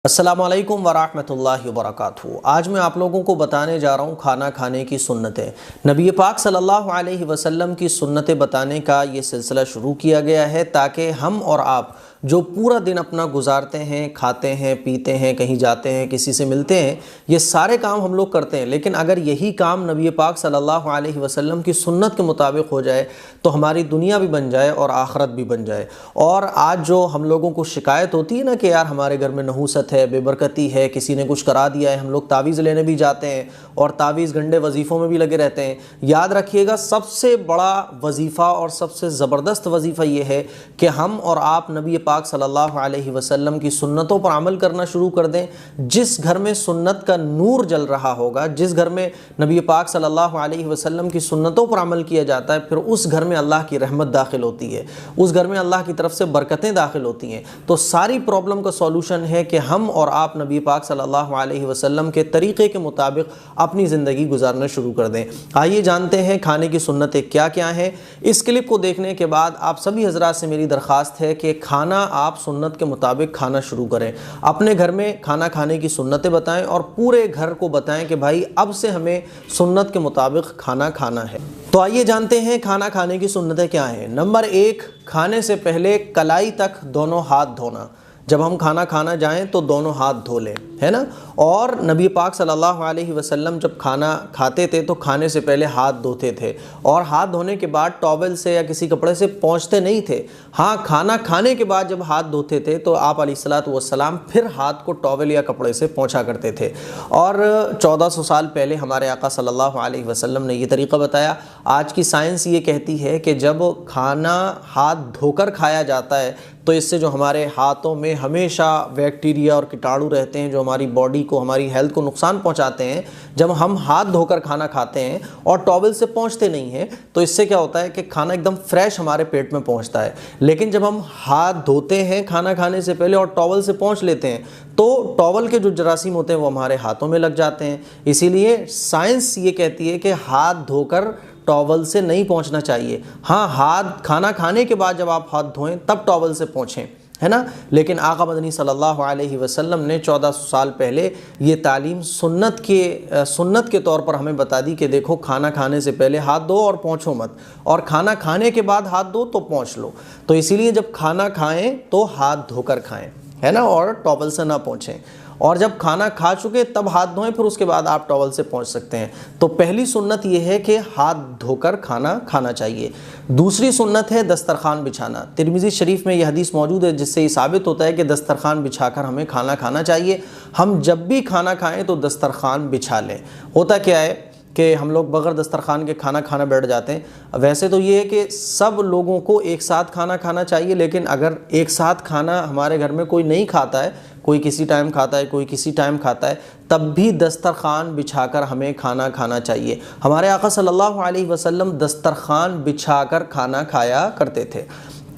अस्सलामु अलैकुम वरहमतुल्लाहि वबरकातुहू। आज मैं आप लोगों को बताने जा रहा हूँ खाना खाने की सुन्नतें। नबी पाक सल्लल्लाहु अलैहि वसल्लम की सुन्नतें बताने का ये सिलसिला शुरू किया गया है ताकि हम और आप जो पूरा दिन अपना गुजारते हैं, खाते हैं, पीते हैं, कहीं जाते हैं, किसी से मिलते हैं, ये सारे काम हम लोग करते हैं। लेकिन अगर यही काम नबी पाक सल्लल्लाहु अलैहि वसल्लम की सुन्नत के मुताबिक हो जाए तो हमारी दुनिया भी बन जाए और आखिरत भी बन जाए। और आज जो हम लोगों को शिकायत होती है ना कि यार हमारे घर में नहूसत है, बेबरकती है, किसी ने कुछ करा दिया है, हम लोग तावीज़ लेने भी जाते हैं और तावीज़ गंडे वजीफ़ों में भी लगे रहते हैं। याद रखिएगा, सबसे बड़ा वजीफ़ा और सबसे ज़बरदस्त वजीफ़ा ये है कि हम और आप नबी पाक सल्लल्लाहु अलैहि वसल्लम की सुन्नतों पर अमल करना शुरू कर दें। जिस घर में सुन्नत का नूर जल रहा होगा, जिस घर में नबी पाक सल्लल्लाहु अलैहि वसल्लम की सुन्नतों पर अमल किया जाता है, फिर उस घर में अल्लाह की रहमत दाखिल होती है, उस घर में अल्लाह की तरफ से बरकतें दाखिल होती हैं। तो सारी प्रॉब्लम का सॉल्यूशन है कि हम और आप नबी पाक सल्लल्लाहु अलैहि वसल्लम के तरीक़े के मुताबिक अपनी ज़िंदगी गुजारना शुरू कर दें। आइए जानते हैं खाने की सुन्नतें क्या क्या हैं। इस क्लिप को देखने के बाद आप सभी हज़रात से मेरी दरख्वास्त है कि खाना आप सुन्नत के मुताबिक खाना शुरू करें। अपने घर में खाना खाने की सुन्नतें बताएं और पूरे घर को बताएं कि भाई अब से हमें सुन्नत के मुताबिक खाना खाना है। तो आइए जानते हैं खाना खाने की सुन्नतें क्या हैं। नंबर 1, खाने से पहले कलाई तक दोनों हाथ धोना। जब हम खाना खाना जाएं तो दोनों हाथ धो लें, है ना। और नबी पाक सल्लल्लाहु अलैहि वसल्लम जब खाना खाते थे तो खाने से पहले हाथ धोते थे और हाथ धोने के बाद टॉवल से या किसी कपड़े से पोंछते नहीं थे। हाँ, खाना खाने के बाद जब हाथ धोते थे तो आप अलैहिस्सलातु वस्सलाम फिर हाथ को टॉवल या कपड़े से पोंछा करते थे। और 1400 साल पहले हमारे आका सल्लल्लाहु अलैहि वसल्लम ने ये तरीक़ा बताया। आज की साइंस ये कहती है कि जब खाना हाथ धोकर खाया जाता है तो इससे जो हमारे हाथों में हमेशा बैक्टीरिया और कीटाणु रहते हैं जो हमारी बॉडी को, हमारी हेल्थ को नुकसान पहुंचाते हैं, जब हम हाथ धोकर खाना खाते हैं और टॉवल से पोंछते नहीं हैं तो इससे क्या होता है कि खाना एकदम फ्रेश हमारे पेट में पहुंचता है। लेकिन जब हम हाथ धोते हैं खाना खाने से पहले और टॉवल से पोंछ लेते हैं तो टॉवल के जो जरासीम होते हैं वो हमारे हाथों में लग जाते हैं। इसीलिए साइंस ये कहती है कि हाथ धोकर टॉवल से नहीं पोंछना चाहिए। हाँ, हाथ खाना खाने के बाद जब आप हाथ धोएं तब टॉवल से पोंछें, है ना। लेकिन आका मदनी सल्लल्लाहु अलैहि वसल्लम ने 1400 साल पहले ये तालीम सुन्नत के तौर पर हमें बता दी कि देखो, खाना खाने से पहले हाथ धो और पोंछो मत, और खाना खाने के बाद हाथ धो तो पोंछ लो। तो इसीलिए जब खाना खाएं तो हाथ धोकर खाएं, है ना, और टॉवल से ना पोंछें। और जब खाना खा चुके तब हाथ धोएं, फिर उसके बाद आप टॉवल से पोंछ सकते हैं। तो पहली सुन्नत ये है कि हाथ धोकर खाना खाना चाहिए। दूसरी सुन्नत है दस्तरखान बिछाना। तिरमिज़ी शरीफ में यह हदीस मौजूद है जिससे ये साबित होता है कि दस्तरखान बिछाकर हमें खाना खाना चाहिए। हम जब भी खाना खाएं तो दस्तरखान बिछा लें। होता क्या है कि हम लोग बगैर दस्तरखान के खाना बैठ जाते हैं। वैसे तो ये है कि सब लोगों को एक साथ खाना खाना चाहिए, लेकिन अगर एक साथ खाना हमारे घर में कोई नहीं खाता है, कोई किसी टाइम खाता है, कोई किसी टाइम खाता है, तब भी दस्तरखान बिछाकर हमें खाना खाना चाहिए। हमारे आका सल्लल्लाहु अलैहि वसल्लम दस्तरखान बिछाकर खाना खाया करते थे।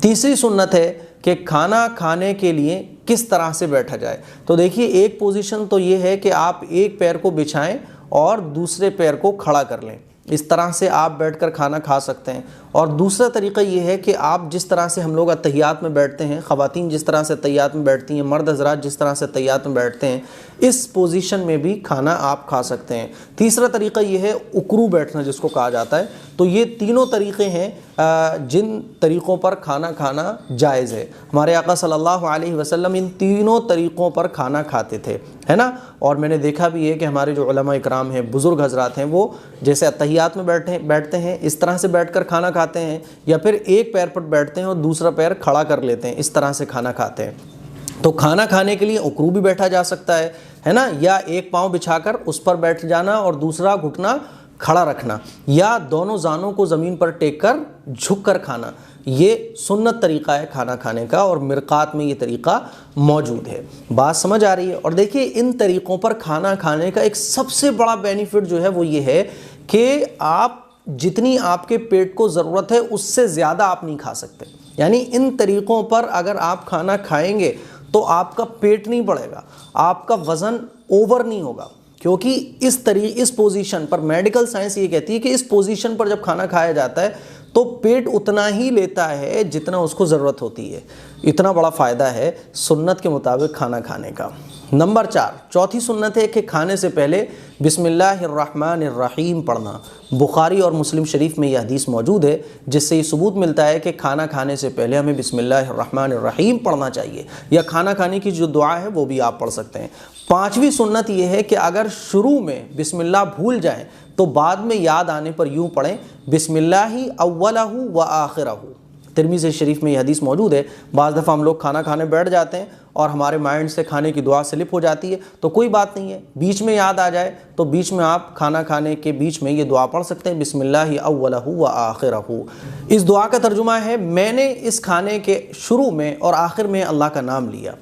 तीसरी सुन्नत है कि खाना खाने के लिए किस तरह से बैठा जाए। तो देखिए, एक पोजीशन तो ये है कि आप एक पैर को बिछाएं और दूसरे पैर को खड़ा कर लें। इस तरह से आप बैठकर खाना खा सकते हैं। और दूसरा तरीक़ा ये है कि आप जिस तरह से हम लोग अत्तहियात में बैठते हैं, ख़वातीन जिस तरह से अत्तहियात में बैठती हैं, मर्द हज़रात जिस तरह से अत्तहियात में बैठते हैं, इस पोजीशन में भी खाना आप खा सकते हैं। तीसरा तरीक़ा ये है उकरू बैठना, जिसको कहा जाता है। तो ये तीनों तरीक़े हैं जिन तरीक़ों पर खाना खाना जायज़ है। हमारे आका सल्लल्लाहु अलैहि वसल्लम इन तीनों तरीक़ों पर खाना खाते थे, है ना। और मैंने देखा भी है कि हमारे जो उलमा इकराम हैं, बुज़ुर्ग हज़रात हैं, वो जैसे अत्तहियात में बैठते हैं इस तरह से बैठकर खाना खाते हैं, या फिर एक पैर पर बैठते हैं और दूसरा पैर खड़ा कर लेते हैं, इस तरह से खाना खाते हैं। तो खाना खाने के लिए उकरू भी बैठा जा सकता है ना, या एक पाँव बिछाकर उस पर बैठ जाना और दूसरा घुटना खड़ा रखना, या दोनों जानों को ज़मीन पर टेक कर झुक कर खाना। ये सुन्नत तरीक़ा है खाना खाने का और मिरक़ात में ये तरीक़ा मौजूद है। बात समझ आ रही है। और देखिए, इन तरीक़ों पर खाना खाने का एक सबसे बड़ा बेनिफिट जो है वो ये है कि आप जितनी आपके पेट को ज़रूरत है उससे ज़्यादा आप नहीं खा सकते। यानी इन तरीक़ों पर अगर आप खाना खाएंगे तो आपका पेट नहीं बढ़ेगा, आपका वज़न ओवर नहीं होगा, क्योंकि इस पोजीशन पर मेडिकल साइंस ये कहती है कि इस पोजीशन पर जब खाना खाया जाता है तो पेट उतना ही लेता है जितना उसको ज़रूरत होती है। इतना बड़ा फ़ायदा है सुन्नत के मुताबिक खाना खाने का। नंबर 4, चौथी सुन्नत है कि खाने से पहले बिस्मिल्लाहिर्रहमानिर्रहीम पढ़ना। बुखारी और मुस्लिम शरीफ में यह हदीस मौजूद है जिससे ये सबूत मिलता है कि खाना खाने से पहले हमें बिस्मिल्लाहिर्रहमानिर्रहीम पढ़ना चाहिए, या खाना खाने की जो दुआ है वो भी आप पढ़ सकते हैं। 5वीं सुन्नत यह है कि अगर शुरू में बिस्मिल्लाह भूल जाएं तो बाद में याद आने पर यूँ पढ़ें बिस्मिल्लाहि अव्वलहु व आखिरहु। तिरमिज़ी शरीफ में यह हदीस मौजूद है। बाज़ दफ़ा हम लोग खाना खाने बैठ जाते हैं और हमारे माइंड से खाने की दुआ स्लिप हो जाती है, तो कोई बात नहीं है, बीच में याद आ जाए तो बीच में आप खाना खाने के बीच में ये दुआ पढ़ सकते हैं बिस्मिल्लाहि अव्वलहु व आखिरहु। इस दुआ का तर्जुमा है मैंने इस खाने के शुरू में और आखिर में अल्लाह का नाम लिया।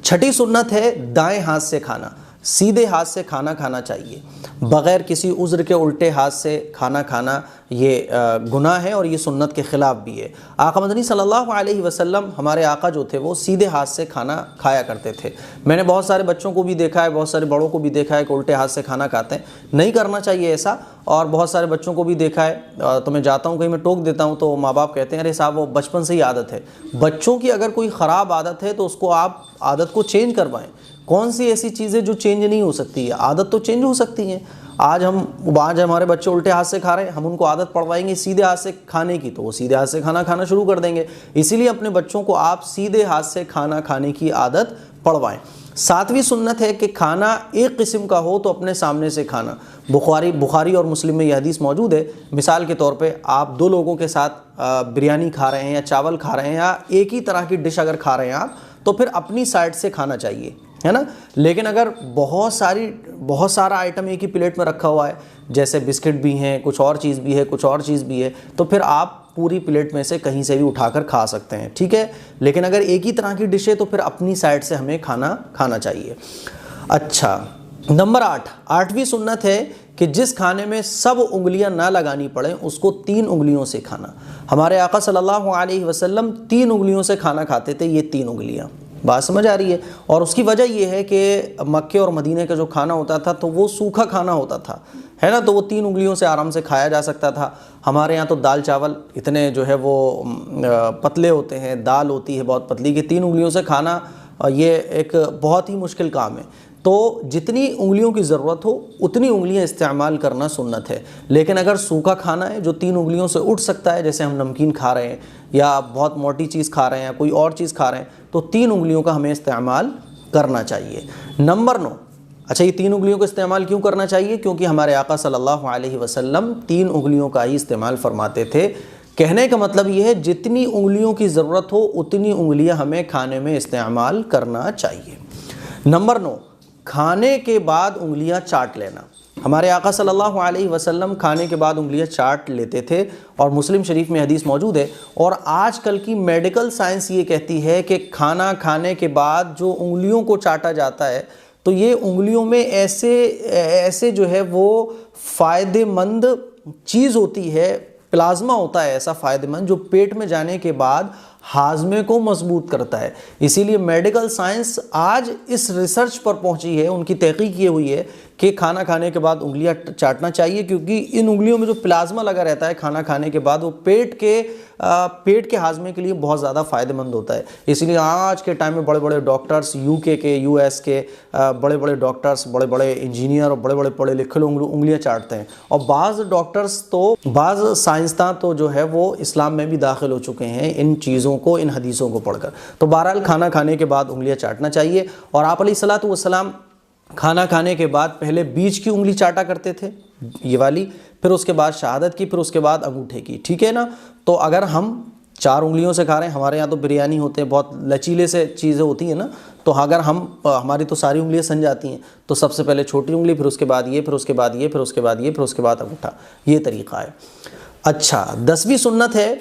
6ठी सुन्नत है दाएं हाथ से खाना। सीधे हाथ से खाना खाना चाहिए, बग़ैर किसी उज़्र के उल्टे हाथ से खाना खाना ये गुनाह है और ये सुन्नत के ख़िलाफ़ भी है। आका मदनी सल्लल्लाहु अलैहि वसल्लम, हमारे आका जो थे वो सीधे हाथ से खाना खाया करते थे। मैंने बहुत सारे बच्चों को भी देखा है, बहुत सारे बड़ों को भी देखा है कि उल्टे हाथ से खाना खाते हैं, नहीं करना चाहिए ऐसा। और बहुत सारे बच्चों को भी देखा है, तो मैं जाता हूँ कहीं मैं टोक देता हूँ तो माँ बाप कहते हैं अरे साहब वो बचपन से ही आदत है। बच्चों की अगर कोई ख़राब आदत है तो उसको आप आदत को चेंज करवाएं। कौन सी ऐसी चीज़ें जो चेंज नहीं हो सकती है? आदत तो चेंज हो सकती है। आज हमारे बच्चे उल्टे हाथ से खा रहे हैं, हम उनको आदत पड़वाएंगे सीधे हाथ से खाने की, तो वो सीधे हाथ से खाना खाना शुरू कर देंगे। इसीलिए अपने बच्चों को आप सीधे हाथ से खाना खाने की आदत पड़वाएं। 7वीं सुन्नत है कि खाना एक किस्म का हो तो अपने सामने से खाना। बुखारी और मुस्लिम में यह हदीस मौजूद है। मिसाल के तौर पे आप 2 लोगों के साथ बिरयानी खा रहे हैं या चावल खा रहे हैं या एक ही तरह की डिश अगर खा रहे हैं आप, तो फिर अपनी साइड से खाना चाहिए, है ना। लेकिन अगर बहुत सारा आइटम एक ही प्लेट में रखा हुआ है, जैसे बिस्किट भी हैं, कुछ और चीज़ भी है, कुछ और चीज़ भी है, तो फिर आप पूरी प्लेट में से कहीं से भी उठाकर खा सकते हैं, ठीक है। लेकिन अगर एक ही तरह की डिश है तो फिर अपनी साइड से हमें खाना चाहिए। अच्छा, नंबर 8वीं सुन्नत है कि जिस खाने में सब उंगलियां ना लगानी पड़े उसको 3 उंगलियों से खाना। हमारे आका सल्लल्लाहु अलैहि वसल्लम 3 उंगलियों से खाना खाते थे, ये 3 उंगलियां। बात समझ आ रही है? और उसकी वजह यह है कि मक्के और मदीने का जो खाना होता था तो वो सूखा खाना होता था, है ना, तो वो 3 उंगलियों से आराम से खाया जा सकता था। हमारे यहाँ तो दाल चावल इतने जो है वो पतले होते हैं, दाल होती है बहुत पतली, कि 3 उंगलियों से खाना ये एक बहुत ही मुश्किल काम है। तो जितनी उंगलियों की ज़रूरत हो उतनी उंगलियां इस्तेमाल करना सुन्नत है। लेकिन अगर सूखा खाना है जो 3 उंगलियों से उठ सकता है, जैसे हम नमकीन खा रहे हैं या बहुत मोटी चीज़ खा रहे हैं या कोई और चीज़ खा रहे हैं, तो 3 उंगलियों का हमें इस्तेमाल करना चाहिए। नंबर 9, अच्छा ये 3 उंगलियों का इस्तेमाल क्यों करना चाहिए? क्योंकि हमारे आका सल्लल्लाहु अलैहि वसल्लम 3 उंगलियों का ही इस्तेमाल फरमाते थे। कहने का मतलब ये है जितनी उंगलियों की ज़रूरत हो उतनी उंगलियां हमें खाने में इस्तेमाल करना चाहिए। नंबर 9, खाने के बाद उंगलियां चाट लेना। हमारे आका सल्लल्लाहु अलैहि वसल्लम खाने के बाद उंगलियां चाट लेते थे और मुस्लिम शरीफ में हदीस मौजूद है। और आजकल की मेडिकल साइंस ये कहती है कि खाना खाने के बाद जो उंगलियों को चाटा जाता है तो ये उंगलियों में ऐसे जो है वो फ़ायदेमंद चीज़ होती है, प्लाज्मा होता है ऐसा फ़ायदेमंद, जो पेट में जाने के बाद हाजमे को मजबूत करता है। इसीलिए मेडिकल साइंस आज इस रिसर्च पर पहुंची है, उनकी तहकीक ये हुई है कि खाना खाने के बाद उंगलियां चाटना चाहिए, क्योंकि इन उंगलियों में जो प्लाज्मा लगा रहता है खाना खाने के बाद वो पेट के हाजमे के लिए बहुत ज़्यादा फ़ायदेमंद होता है। इसलिए आज के टाइम में बड़े बड़े डॉक्टर्स, यूके के, यूएस के बड़े बड़े डॉक्टर्स, बड़े बड़े इंजीनियर और बड़े बड़े पढ़े लिखे लोग उंगलियाँ चाटते हैं। और बाज़ डॉक्टर्स तो, बाज़ साइंसदान तो जो है वो इस्लाम में भी दाखिल हो चुके हैं इन चीज़ों को, इन हदीसों को पढ़कर। तो बहरहाल खाना खाने के बाद उंगलियां चाटना चाहिए। और आप अलैहिस्सलातु वस्सलाम खाना खाने के बाद पहले बीच की उंगली चाटा करते थे, ये वाली, फिर उसके बाद शहादत की, फिर उसके बाद अंगूठे की, ठीक है ना। तो अगर हम 4 उंगलियों से खा रहे हैं, हमारे यहाँ तो बिरयानी होते हैं, बहुत लचीले से चीज़ें होती हैं ना, तो अगर हमारी तो सारी उंगलियां सन जाती हैं, तो सबसे पहले छोटी उंगली, फिर उसके बाद ये, फिर उसके बाद ये, फिर उसके बाद ये, फिर उसके बाद अंगूठा, ये तरीक़ा है। अच्छा, 10वीं सुन्नत है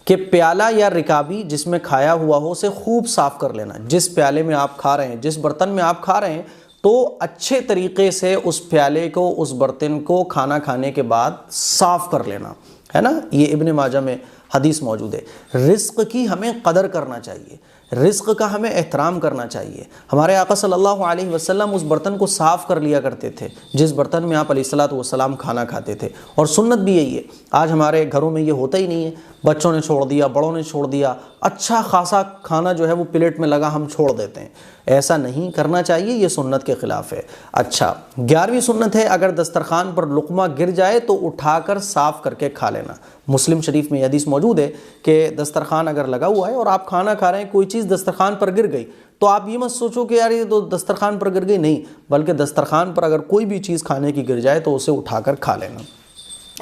कि प्याला या रिकाबी जिसमें खाया हुआ हो उसे खूब साफ़ कर लेना। जिस प्याले में आप खा रहे हैं, जिस बर्तन में आप खा रहे हैं, तो अच्छे तरीक़े से उस प्याले को, उस बर्तन को खाना खाने के बाद साफ़ कर लेना, है ना। ये इब्ने माजा में हदीस मौजूद है। रिज़्क़ की हमें कदर करना चाहिए। रिज़्क़ का हमें एहतराम करना चाहिए। हमारे आका सल्लल्लाहु अलैहि वसल्लम उस बर्तन को साफ़ कर लिया करते थे जिस बर्तन में आप अलैहिस्सलातु वस्सलाम खाना खाते थे, और सुन्नत भी यही है। आज हमारे घरों में ये होता ही नहीं है, बच्चों ने छोड़ दिया, बड़ों ने छोड़ दिया, अच्छा खासा खाना जो है वो प्लेट में लगा हम छोड़ देते हैं। ऐसा नहीं करना चाहिए, ये सुन्नत के ख़िलाफ़ है। अच्छा, 11वीं सुन्नत है, अगर दस्तरखान पर लुक़मा गिर जाए तो उठाकर साफ़ करके खा लेना। मुस्लिम शरीफ में हदीस मौजूद है कि दस्तरखान अगर लगा हुआ है और आप खाना खा रहे हैं, कोई चीज़ दस्तरखान पर गिर गई तो आप ये मत सोचो कि यार ये तो दस्तरखान पर गिर गई, नहीं, बल्कि दस्तरखान पर अगर कोई भी चीज़ खाने की गिर जाए तो उसे उठाकर खा लेना।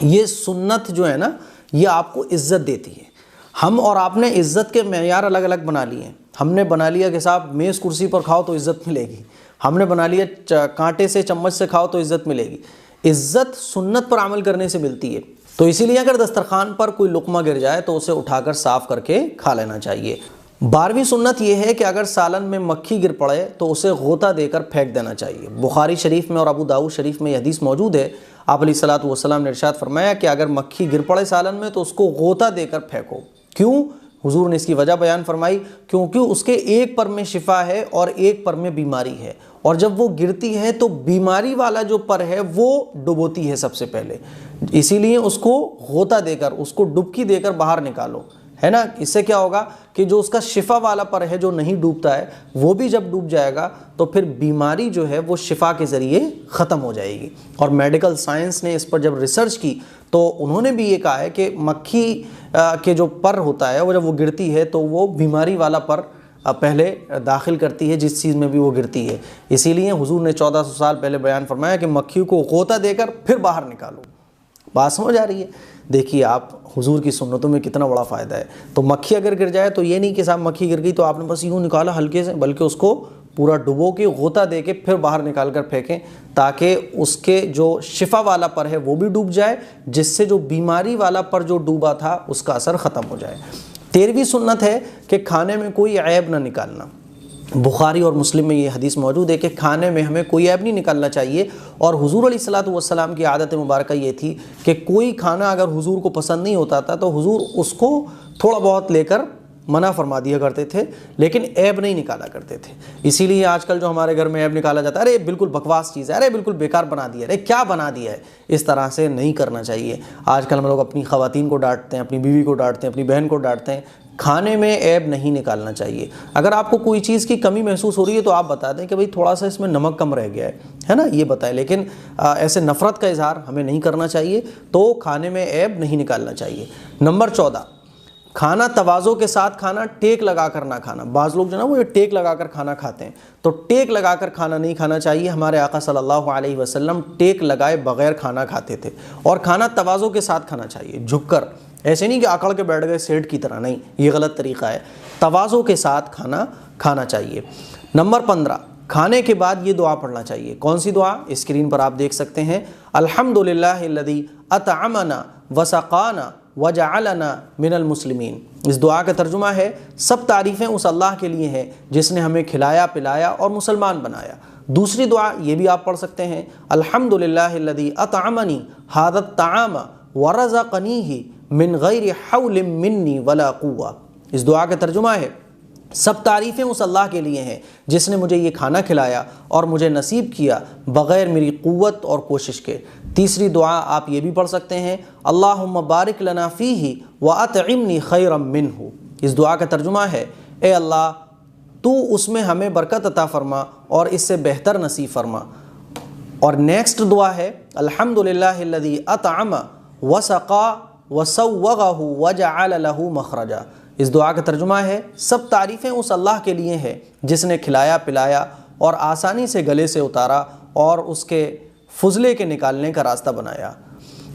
ये सुन्नत जो है ना, ये आपको इज़्ज़त देती है। हम और आपने इज़्ज़त के मेयार अलग अलग बना लिए हैं। हमने बना लिया कि साहब मेज़ कुर्सी पर खाओ तो इज़्ज़त मिलेगी, हमने बना लिया कांटे से चम्मच से खाओ तो इज़्ज़त मिलेगी। इज़्ज़त सुन्नत पर अमल करने से मिलती है। तो इसीलिए अगर दस्तरखान पर कोई लुक़मा गिर जाए तो उसे उठाकर साफ़ करके खा लेना चाहिए। 12वीं सुन्नत यह है कि अगर सालन में मक्खी गिर पड़े तो उसे गोता देकर फेंक देना चाहिए। बुखारी शरीफ में और अबू दाऊद शरीफ में यह हदीस मौजूद है। आप अलैहिस्सलातु वस्सलाम ने इरशाद फरमाया कि अगर मक्खी गिर पड़े सालन में तो उसको गोता देकर फेंको। क्यों? हुजूर ने इसकी वजह बयान फरमाई, क्योंकि उसके एक पर में शिफा है और एक पर में बीमारी है, और जब वो गिरती है तो बीमारी वाला जो पर है वो डुबोती है सबसे पहले, इसीलिए उसको गोता देकर, उसको डुबकी देकर बाहर निकालो, है ना। इससे क्या होगा कि जो उसका शिफा वाला पर है जो नहीं डूबता है, वो भी जब डूब जाएगा तो फिर बीमारी जो है वो शिफा के ज़रिए ख़त्म हो जाएगी। और मेडिकल साइंस ने इस पर जब रिसर्च की तो उन्होंने भी ये कहा है कि मक्खी के जो पर होता है वो जब वो गिरती है तो वो बीमारी वाला पर पहले दाखिल करती है जिस चीज़ में भी वो गिरती है। इसीलिए हुजूर ने 1400 साल पहले बयान फरमाया कि मक्खी को गोता देकर फिर बाहर निकालो। बात समझ आ रही है? देखिए आप, हुजूर की सुन्नतों में कितना बड़ा फ़ायदा है। तो मक्खी अगर गिर जाए तो ये नहीं कि साहब मक्खी गिर गई तो आपने बस यूँ निकाला हल्के से, बल्कि उसको पूरा डुबो के गोता दे के फिर बाहर निकाल कर फेंकें, ताकि उसके जो शिफा वाला पर है वो भी डूब जाए, जिससे जो बीमारी वाला पर जो डूबा था उसका असर ख़त्म हो जाए। 13वीं सुन्नत है कि खाने में कोई ऐब ना निकालना। बुखारी और मुस्लिम में ये हदीस मौजूद है कि खाने में हमें कोई ऐब नहीं निकालना चाहिए। और हुजूर अलैहिस्सलातु वस्सलाम की आदत मुबारक ये थी कि कोई खाना अगर हुजूर को पसंद नहीं होता था तो हुजूर उसको थोड़ा बहुत लेकर मना फरमा दिया करते थे, लेकिन ऐब नहीं निकाला करते थे। इसीलिए आजकल जो हमारे घर में ऐब निकाला जाता है, अरे बिल्कुल बकवास चीज़ है, अरे बिल्कुल बेकार बना दिया, अरे क्या बना दिया है, इस तरह से नहीं करना चाहिए। आजकल हम लोग अपनी ख़वातीन को डांटते हैं, अपनी बीवी को डांटते हैं, अपनी बहन को डांटते हैं। खाने में ऐब नहीं निकालना चाहिए। अगर आपको कोई चीज़ की कमी महसूस हो रही है तो आप बता दें कि भाई थोड़ा सा इसमें नमक कम रह गया है ना, ये बताएं। लेकिन ऐसे नफ़रत का इजहार हमें नहीं करना चाहिए। तो खाने में ऐब नहीं निकालना चाहिए। नंबर 14, खाना तवाज़ो के साथ खाना, टेक लगा कर ना खाना। बाज़ लोग जो ना वो ये टेक लगा कर खाना खाते हैं, तो टेक लगा कर खाना नहीं खाना चाहिए। हमारे आका सल्लल्लाहु अलैहि वसल्लम टेक लगाए बग़ैर खाना खाते थे। और खाना तवाज़ो के साथ खाना चाहिए, झुककर, ऐसे नहीं कि आकड़ के बैठ गए सेठ की तरह, नहीं, ये गलत तरीक़ा है। तवाज़ो के साथ खाना खाना चाहिए। नंबर 15, खाने के बाद ये दुआ पढ़ना चाहिए। कौन सी दुआ? स्क्रीन पर आप देख सकते हैं, अल्हम्दुलिल्लाहिल्लज़ी अतअमना वसक़ाना वजअलना मिनल मुस्लिमीन। इस दुआ का तर्जुमा है, सब तारीफ़ें उस अल्लाह के लिए हैं जिसने हमें खिलाया पिलाया और मुसलमान बनाया। दूसरी दुआ ये भी आप पढ़ सकते हैं, अल्हम्दुलिल्लाहिल्लज़ी अतअमनी हादत ताम वरज़क़नीही मिन गैरि हौलिम मिन्नी वला कुव्वा। इस दुआ का तर्जुमा है, सब तारीफ़ें उस अल्लाह के लिए हैं जिसने मुझे ये खाना खिलाया और मुझे नसीब किया बग़ैर मेरी क़ुव्वत और कोशिश के। तीसरी दुआ आप ये भी पढ़ सकते हैं, अल्लाहुम्मा बारिक लना फ़ीही व अतइमनी खैरम मिन्हु। इस दुआ का तर्जुमा है, ए अल्लाह तू उसमें हमें बरकत अता फ़रमा और इससे बेहतर नसीब फ़रमा। और नेक्स्ट दुआ है, अल्हम्दुलिल्लाहिल्लज़ी अतअम वसक़ा वसव्वग़हु वजअल लहू मख़रजा। इस दुआ का तर्जुमा है, सब तारीफ़ें उस अल्लाह के लिए हैं जिसने खिलाया पिलाया और आसानी से गले से उतारा और उसके फुजले के निकालने का रास्ता बनाया।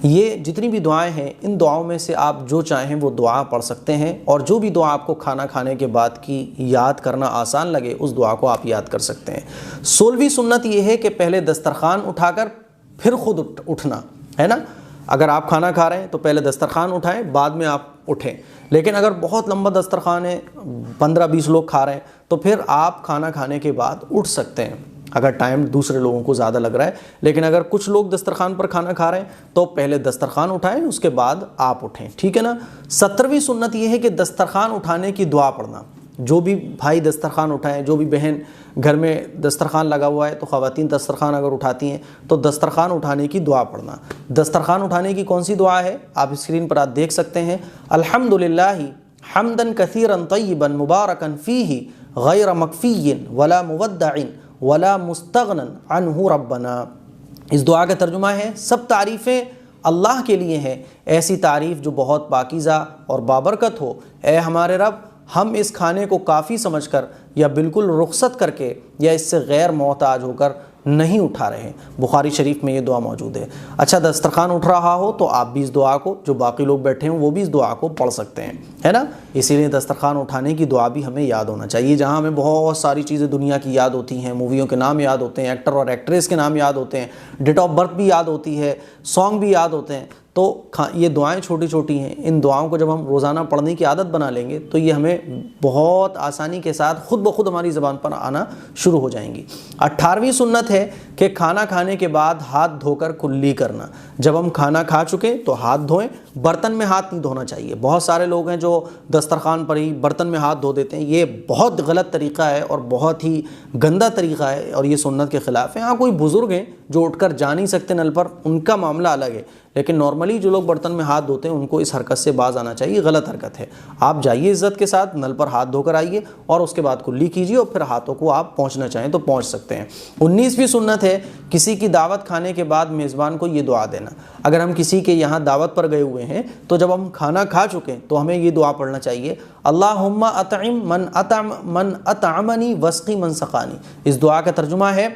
ये जितनी भी दुआएं हैं, इन दुआओं में से आप जो चाहें वो दुआ पढ़ सकते हैं, और जो भी दुआ आपको खाना खाने के बाद की याद करना आसान लगे उस दुआ को आप याद कर सकते हैं। 16वीं सुन्नत ये है कि पहले दस्तरखान उठाकर फिर खुद उठना, है ना। अगर आप खाना खा रहे हैं तो पहले दस्तरखान उठाएं, बाद में आप उठें। लेकिन अगर बहुत लंबा दस्तरखान है, 15-20 लोग खा रहे हैं, तो फिर आप खाना खाने के बाद उठ सकते हैं अगर टाइम दूसरे लोगों को ज़्यादा लग रहा है। लेकिन अगर कुछ लोग दस्तरखान पर खाना खा रहे हैं तो पहले दस्तरखान उठाएं, उसके बाद आप उठें, ठीक है ना। 17वीं सुन्नत यह है कि दस्तरखान उठाने की दुआ पढ़ना। जो भी भाई दस्तरखान उठाएं, जो भी बहन घर में दस्तरखान लगा हुआ है तो ख़वातीन दस्तरखान अगर उठाती हैं तो दस्तरखान उठाने की दुआ पढ़ना। दस्तरखान उठाने की कौन सी दुआ है आप स्क्रीन पर आप देख सकते हैं। अल्हम्दुलिल्लाहि हम्दन कसीरन तय्यिबन मुबारकन फ़ीही गैर मकफ़ीय्यिन वला मुवद्दइन वला मुस्तगनन अन्हु रब्बना। इस दुआ का तर्जुमा है, सब तारीफ़ें अल्लाह के लिए हैं, ऐसी तारीफ़ जो बहुत पाकीज़ा और बाबरकत हो। ए हमारे रब, हम इस खाने को काफ़ी समझकर या बिल्कुल रुखसत करके या इससे गैर मोहताज होकर नहीं उठा रहे। बुखारी शरीफ में ये दुआ मौजूद है। अच्छा, दस्तरखान उठ रहा हो तो आप भी इस दुआ को, जो बाकी लोग बैठे हों वो भी इस दुआ को पढ़ सकते हैं, है ना। इसीलिए दस्तरखान उठाने की दुआ भी हमें याद होना चाहिए। जहाँ हमें बहुत सारी चीज़ें दुनिया की याद होती हैं, मूवियों के नाम याद होते हैं, एक्टर और एक्ट्रेस के नाम याद होते हैं, डेट ऑफ बर्थ भी याद होती है, सॉन्ग भी याद होते हैं, तो ये दुआएं छोटी छोटी हैं। इन दुआओं को जब हम रोज़ाना पढ़ने की आदत बना लेंगे तो ये हमें बहुत आसानी के साथ खुद ब खुद हमारी ज़बान पर आना शुरू हो जाएंगी। 18वीं सुन्नत है कि खाना खाने के बाद हाथ धोकर कुल्ली करना। जब हम खाना खा चुके तो हाथ धोएं, बर्तन में हाथ नहीं धोना चाहिए। बहुत सारे लोग हैं जो दस्तरखान पर ही बर्तन में हाथ धो देते हैं। ये बहुत गलत तरीक़ा है और बहुत ही गंदा तरीक़ा है और ये सुन्नत के ख़िलाफ़ है। हाँ, कोई बुज़ुर्ग हैं जो उठकर जा नहीं सकते नल पर, उनका मामला अलग है, लेकिन नॉर्मली जो लोग बर्तन में हाथ धोते हैं उनको इस हरकत से बाज आना चाहिए। गलत हरकत है। आप जाइए इज़्ज़त के साथ, नल पर हाथ धोकर आइए और उसके बाद कुल्ली कीजिए और फिर हाथों को आप पहुँचना चाहें तो पहुँच सकते हैं। 19वीं सुन्नत है, किसी की दावत खाने के बाद मेज़बान को ये दुआ देना। अगर हम किसी के यहाँ दावत पर गए हुए हैं तो जब हम खाना खा चुके तो हमें ये दुआ पढ़ना चाहिए, अल्लाहुम्मा अतइम मन अतअमनी वस्क़ी मन सक़ानी। इस दुआ का तर्जुमा है,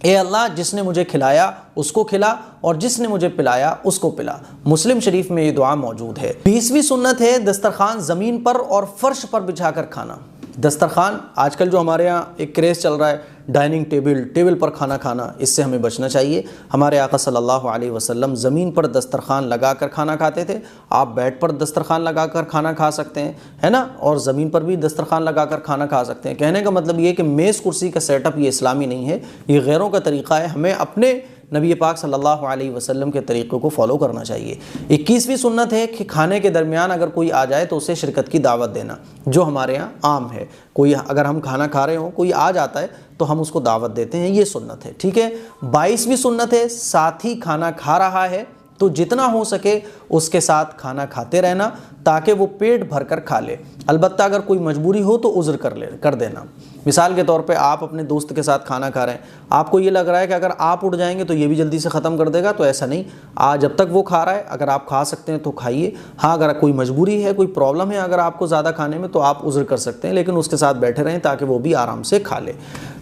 ए अल्लाह, जिसने मुझे खिलाया उसको खिला और जिसने मुझे पिलाया उसको पिला। मुस्लिम शरीफ में ये दुआ मौजूद है। 20वीं सुन्नत है, दस्तरखान ज़मीन पर और फ़र्श पर बिछाकर खाना। दस्तरखान आजकल जो हमारे यहाँ एक क्रेज़ चल रहा है, डाइनिंग टेबल पर खाना खाना, इससे हमें बचना चाहिए। हमारे आका सल्लल्लाहु अलैहि वसल्लम ज़मीन पर दस्तरखान लगाकर खाना खाते थे। आप बेड पर दस्तरखान लगाकर खाना खा सकते हैं, है ना, और ज़मीन पर भी दस्तरखान लगाकर खाना खा सकते हैं। कहने का मतलब ये कि मेज़ कुर्सी का सेटअप ये इस्लामी नहीं है, ये गैरों का तरीक़ा है। हमें अपने नबी पाक सल्लल्लाहु अलैहि वसल्लम के तरीक़ों को फॉलो करना चाहिए। 21वीं सुन्नत है कि खाने के दरमियान अगर कोई आ जाए तो उसे शिरकत की दावत देना, जो हमारे यहाँ आम है। कोई अगर हम खाना खा रहे हों, कोई आ जाता है तो हम उसको दावत देते हैं, ये सुन्नत है, ठीक है। 22वीं सुन्नत है, साथी खाना खा रहा है तो जितना हो सके उसके साथ खाना खाते रहना ताकि वो पेट भर कर खा ले। अलबत्ता अगर कोई मजबूरी हो तो उज़्र कर देना। मिसाल के तौर पे आप अपने दोस्त के साथ खाना खा रहे हैं, आपको ये लग रहा है कि अगर आप उठ जाएंगे तो ये भी जल्दी से ख़त्म कर देगा, तो ऐसा नहीं। आज जब तक वो खा रहा है, अगर आप खा सकते हैं तो खाइए। हाँ, अगर कोई मजबूरी है, कोई प्रॉब्लम है अगर आपको ज़्यादा खाने में, तो आप उज़्र कर सकते हैं, लेकिन उसके साथ बैठे रहें ताकि वो भी आराम से खा ले।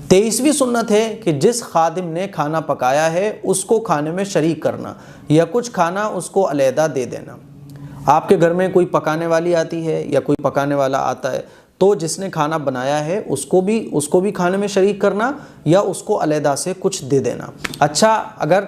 23वीं सुन्नत है कि जिस खादिम ने खाना पकाया है उसको खाने में शरीक करना या कुछ खाना उसको अलहदा दे देना। आपके घर में कोई पकाने वाली आती है या कोई पकाने वाला आता है तो जिसने खाना बनाया है उसको भी खाने में शरीक करना या उसको अलहदा से कुछ दे देना। अच्छा, अगर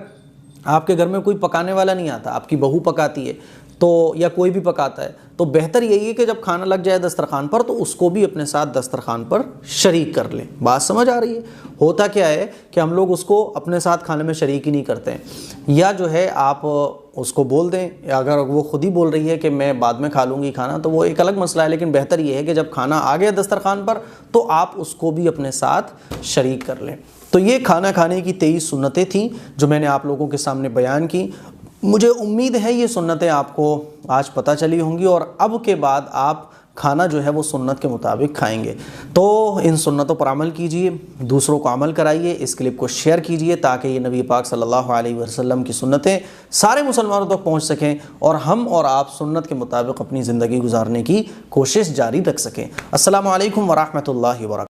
आपके घर में कोई पकाने वाला नहीं आता, आपकी बहू पकाती है तो या कोई भी पकाता है, तो बेहतर यही है कि जब खाना लग जाए दस्तरखान पर तो उसको भी अपने साथ दस्तरखान पर शरीक कर लें। बात समझ आ रही है? होता क्या है कि हम लोग उसको अपने साथ खाने में शरीक ही नहीं करते हैं, या जो है आप उसको बोल दें, या अगर वो खुद ही बोल रही है कि मैं बाद में खा लूँगी खाना, तो वो एक अलग मसला है। लेकिन बेहतर ये है कि जब खाना आ गया दस्तरखान पर तो आप उसको भी अपने साथ शरीक कर लें। तो ये खाना खाने की 23 सुन्नतें थीं जो मैंने आप लोगों के सामने बयान की। मुझे उम्मीद है ये सुन्नतें आपको आज पता चली होंगी और अब के बाद आप खाना जो है वो सुन्नत के मुताबिक खाएंगे। तो इन सुन्नतों पर अमल कीजिए, दूसरों को अमल कराइए, इस क्लिप को शेयर कीजिए ताकि ये नबी पाक सल्लल्लाहु अलैहि वसल्लम की सुन्नतें सारे मुसलमानों तक पहुँच सकें और हम और आप सुन्नत के मुताबिक अपनी ज़िंदगी गुजारने की कोशिश जारी रख सकें। अस्सलामु अलैकुम व रहमतुल्लाहि व बरकातहू।